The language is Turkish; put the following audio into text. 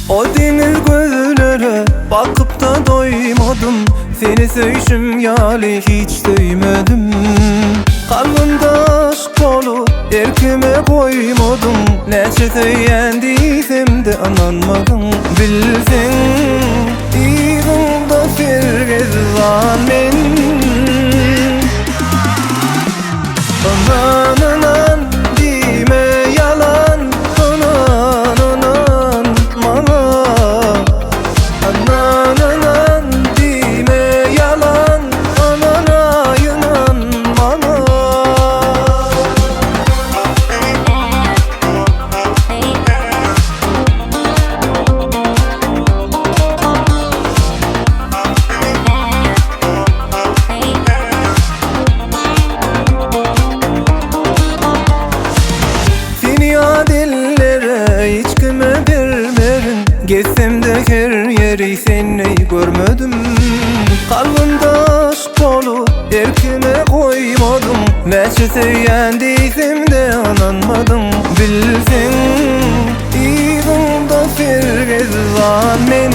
O demir gözlere bakıp da doymadım, seni söğüşüm yali hiç duymadım. Kalbimde aşk dolu erkime koymadım, neçe söylendiysem de ananmadım. Bilsen İğrimde sergez var men, anan dime yalan, anan mana, anan dime yalan, anana yunan mana. Hiç kime vermedim, gezsem de her yeri seni görmedim. Kalbimde aşk dolu erkime koymadım, neçe söylendiysem de ananmadım. Bilsen İğrimde sergez var men,